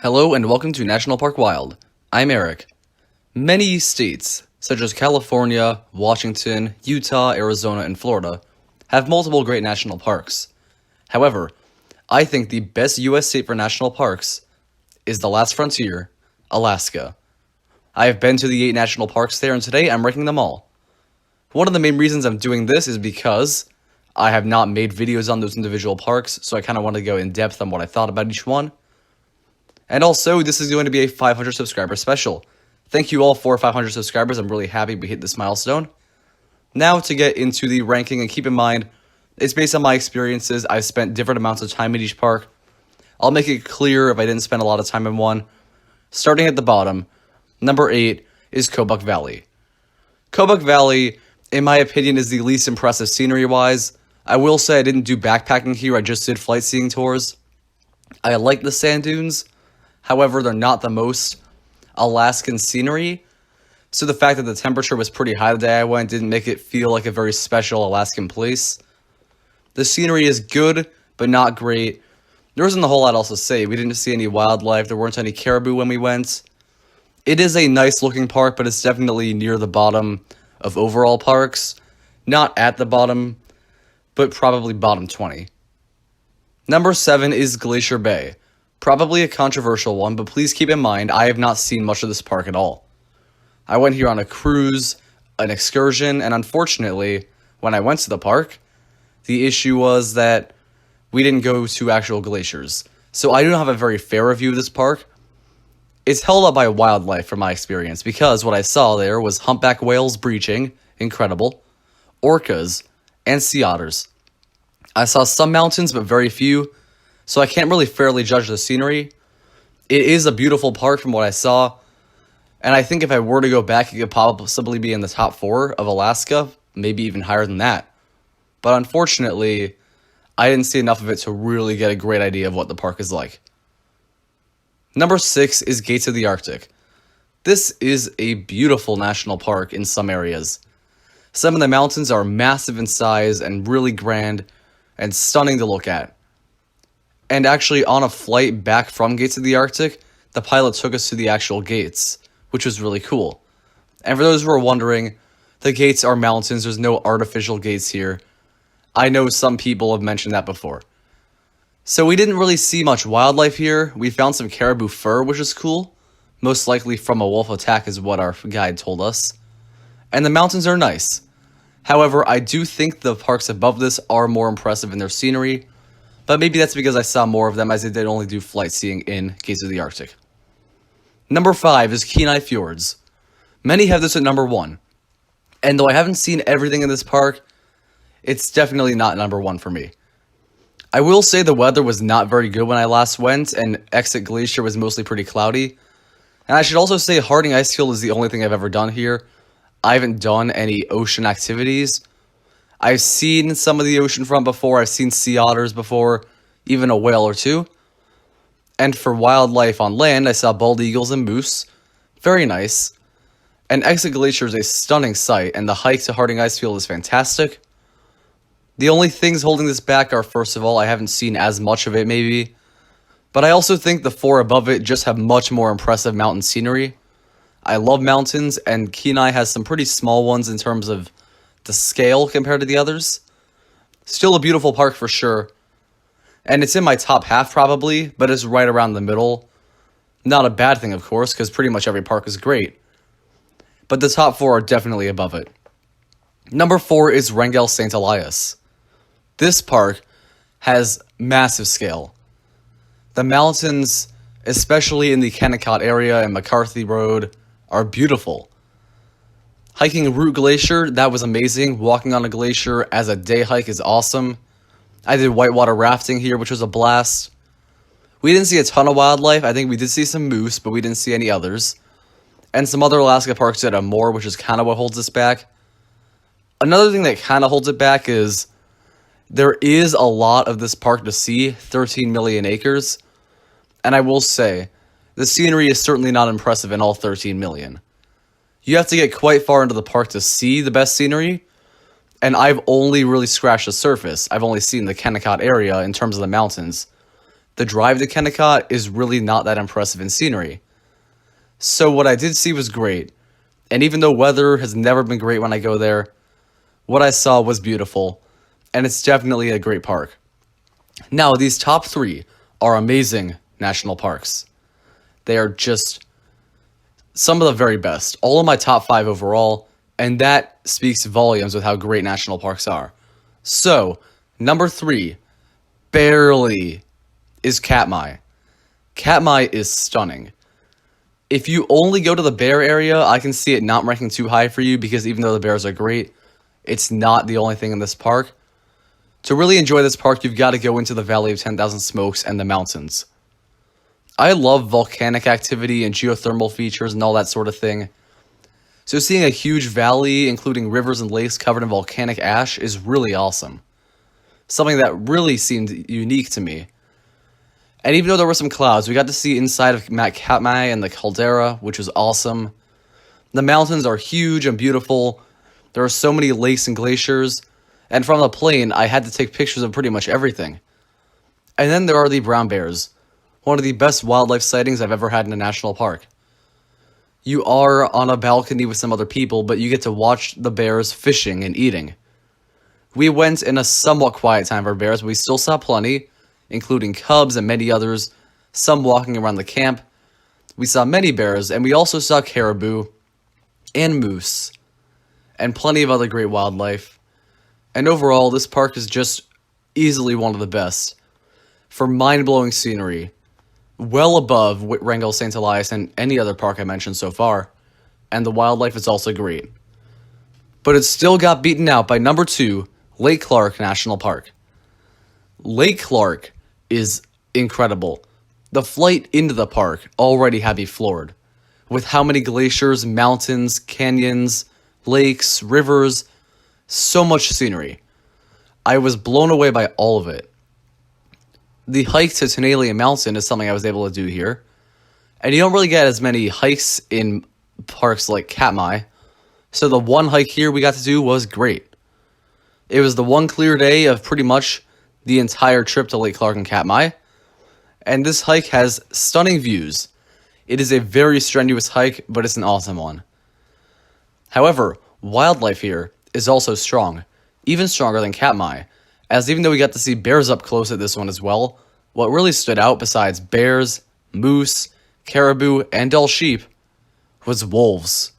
Hello and welcome to National Park Wild. I'm Eric. Many states, such as California, Washington, Utah, Arizona, and Florida, have multiple great national parks. However, I think the best U.S. state for national parks is the last frontier, Alaska. I have been to the 8 national parks there, and today I'm ranking them all. One of the main reasons I'm doing this is because I have not made videos on those individual parks, so I kind of want to go in depth on what I thought about each one. And also, this is going to be a 500 subscriber special. Thank you all for 500 subscribers. I'm really happy we hit this milestone. Now to get into the ranking, and keep in mind, it's based on my experiences. I've spent different amounts of time at each park. I'll make it clear if I didn't spend a lot of time in one. Starting at the bottom, number 8 is Kobuk Valley. Kobuk Valley, in my opinion, is the least impressive scenery-wise. I will say I didn't do backpacking here, I just did flight seeing tours. I like the sand dunes. However, they're not the most Alaskan scenery, so the fact that the temperature was pretty high the day I went didn't make it feel like a very special Alaskan place. The scenery is good, but not great. There isn't a whole lot else to say. We didn't see any wildlife, there weren't any caribou when we went. It is a nice looking park, but it's definitely near the bottom of overall parks. Not at the bottom, but probably bottom 20. Number 7 is Glacier Bay. Probably a controversial one, but please keep in mind, I have not seen much of this park at all. I went here on a cruise, an excursion, and unfortunately, when I went to the park, the issue was that we didn't go to actual glaciers. So I don't have a very fair review of this park. It's held up by wildlife from my experience, because what I saw there was humpback whales breaching, incredible, orcas, and sea otters. I saw some mountains, but very few, so I can't really fairly judge the scenery. It is a beautiful park from what I saw, and I think if I were to go back, it could possibly be in the top 4 of Alaska, maybe even higher than that. But unfortunately, I didn't see enough of it to really get a great idea of what the park is like. Number 6 is Gates of the Arctic. This is a beautiful national park in some areas. Some of the mountains are massive in size and really grand and stunning to look at. And actually, on a flight back from Gates of the Arctic, the pilot took us to the actual gates, which was really cool. And for those who are wondering, the gates are mountains, there's no artificial gates here. I know some people have mentioned that before. So we didn't really see much wildlife here. We found some caribou fur, which is cool. Most likely from a wolf attack is what our guide told us. And the mountains are nice. However, I do think the parks above this are more impressive in their scenery, but maybe that's because I saw more of them as I did only do flight seeing in Gates of the Arctic. Number 5 is Kenai Fjords. Many have this at number 1. And though I haven't seen everything in this park, it's definitely not number 1 for me. I will say the weather was not very good when I last went, and Exit Glacier was mostly pretty cloudy. And I should also say Harding Icefield is the only thing I've ever done here. I haven't done any ocean activities. I've seen some of the oceanfront before, I've seen sea otters before, even a whale or two. And for wildlife on land, I saw bald eagles and moose. Very nice. And Exit Glacier is a stunning sight, and the hike to Harding Icefield is fantastic. The only things holding this back are, first of all, I haven't seen as much of it maybe. But I also think the 4 above it just have much more impressive mountain scenery. I love mountains, and Kenai has some pretty small ones in terms of the scale compared to the others. Still a beautiful park for sure. And it's in my top half probably, but it's right around the middle. Not a bad thing, of course, because pretty much every park is great. But the top 4 are definitely above it. Number 4 is Wrangell St Elias. This park has massive scale. The mountains, especially in the Kennecott area and McCarthy Road, are beautiful. Hiking Root Glacier, that was amazing. Walking on a glacier as a day hike is awesome. I did whitewater rafting here, which was a blast. We didn't see a ton of wildlife. I think we did see some moose, but we didn't see any others. And some other Alaska parks that have more, which is kind of what holds us back. Another thing that kind of holds it back is there is a lot of this park to see, 13 million acres. And I will say, the scenery is certainly not impressive in all 13 million. You have to get quite far into the park to see the best scenery, and I've only really scratched the surface. I've only seen the Kennecott area in terms of the mountains. the drive to Kennecott is really not that impressive in scenery. So what I did see was great, and even though weather has never been great when I go there, what I saw was beautiful, and it's definitely a great park. Now, these top 3 are amazing national parks. They are just some of the very best. All of my top 5 overall, and that speaks volumes with how great national parks are. So, number 3, barely, is Katmai. Katmai is stunning. If you only go to the bear area, I can see it not ranking too high for you because even though the bears are great, it's not the only thing in this park. To really enjoy this park, you've got to go into the Valley of 10,000 Smokes and the mountains. I love volcanic activity and geothermal features and all that sort of thing. So seeing a huge valley, including rivers and lakes covered in volcanic ash, is really awesome. Something that really seemed unique to me. And even though there were some clouds, we got to see inside of Mount Katmai and the caldera, which was awesome. The mountains are huge and beautiful. There are so many lakes and glaciers. And from the plane, I had to take pictures of pretty much everything. And then there are the brown bears. One of the best wildlife sightings I've ever had in a national park. You are on a balcony with some other people, but you get to watch the bears fishing and eating. We went in a somewhat quiet time for bears, but we still saw plenty, including cubs and many others, some walking around the camp. We saw many bears, and we also saw caribou and moose, and plenty of other great wildlife. And overall, this park is just easily one of the best. For mind-blowing scenery, well above Wrangell St Elias and any other park I mentioned so far, and the wildlife is also great. But it still got beaten out by number 2, Lake Clark National Park. Lake Clark is incredible. The flight into the park already had me floored, with how many glaciers, mountains, canyons, lakes, rivers, so much scenery. I was blown away by all of it. The hike to Denali Mountain is something I was able to do here, and you don't really get as many hikes in parks like Katmai, so the one hike here we got to do was great. It was the one clear day of pretty much the entire trip to Lake Clark and Katmai, and this hike has stunning views. It is a very strenuous hike, but it's an awesome one. However, wildlife here is also strong, even stronger than Katmai, as even though we got to see bears up close at this one as well, what really stood out besides bears, moose, caribou, and all sheep was wolves.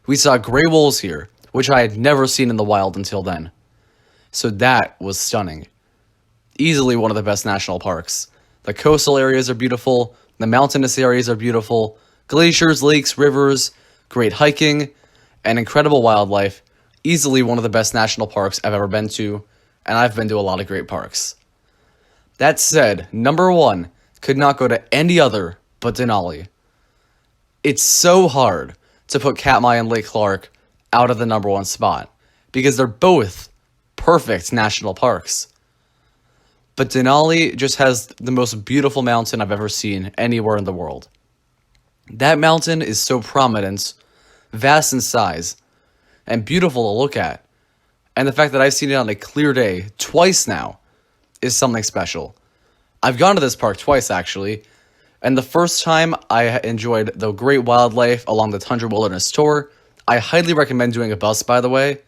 We saw gray wolves here, which I had never seen in the wild until then. So that was stunning. Easily one of the best national parks. The coastal areas are beautiful, the mountainous areas are beautiful, glaciers, lakes, rivers, great hiking, and incredible wildlife. Easily one of the best national parks I've ever been to, and I've been to a lot of great parks. That said, number 1 could not go to any other but Denali. It's so hard to put Katmai and Lake Clark out of the number 1 spot, because they're both perfect national parks. But Denali just has the most beautiful mountain I've ever seen anywhere in the world. That mountain is so prominent, vast in size, and beautiful to look at. And the fact that I've seen it on a clear day twice now is something special. I've gone to this park twice, actually, and the first time I enjoyed the great wildlife along the Tundra Wilderness Tour. I highly recommend doing a bus, by the way.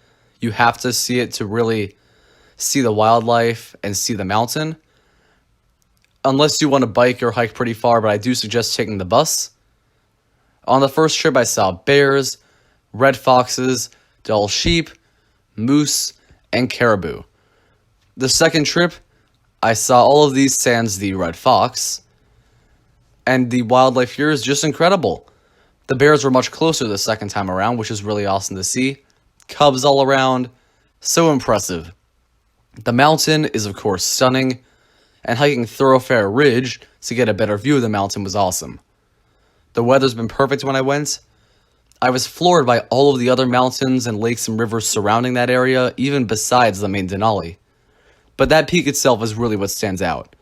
You have to see it to really see the wildlife and see the mountain. Unless you want to bike or hike pretty far, but I do suggest taking the bus. On the first trip, I saw bears, red foxes, dull sheep, moose, and caribou. The second trip, I saw all of these sans the red fox, and the wildlife here is just incredible. The bears were much closer the second time around, which is really awesome to see. Cubs all around, so impressive. The mountain is of course stunning, and hiking Thoroughfare Ridge to get a better view of the mountain was awesome. The weather's been perfect when I went. I was floored by all of the other mountains and lakes and rivers surrounding that area, even besides the main Denali. But that peak itself is really what stands out.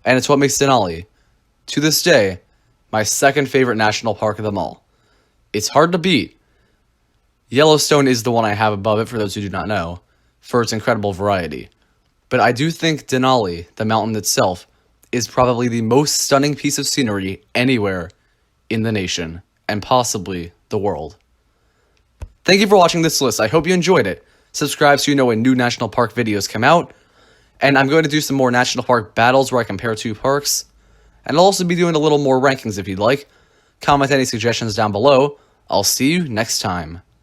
And it's what makes Denali, to this day, my second favorite national park of them all. It's hard to beat. Yellowstone is the one I have above it, for those who do not know, for its incredible variety. But I do think Denali, the mountain itself, is probably the most stunning piece of scenery anywhere in the nation, and possibly the world. Thank you for watching this list. I hope you enjoyed it. Subscribe so you know when new national park videos come out. And I'm going to do some more national park battles where I compare two parks. And I'll also be doing a little more rankings if you'd like. Comment any suggestions down below. I'll see you next time.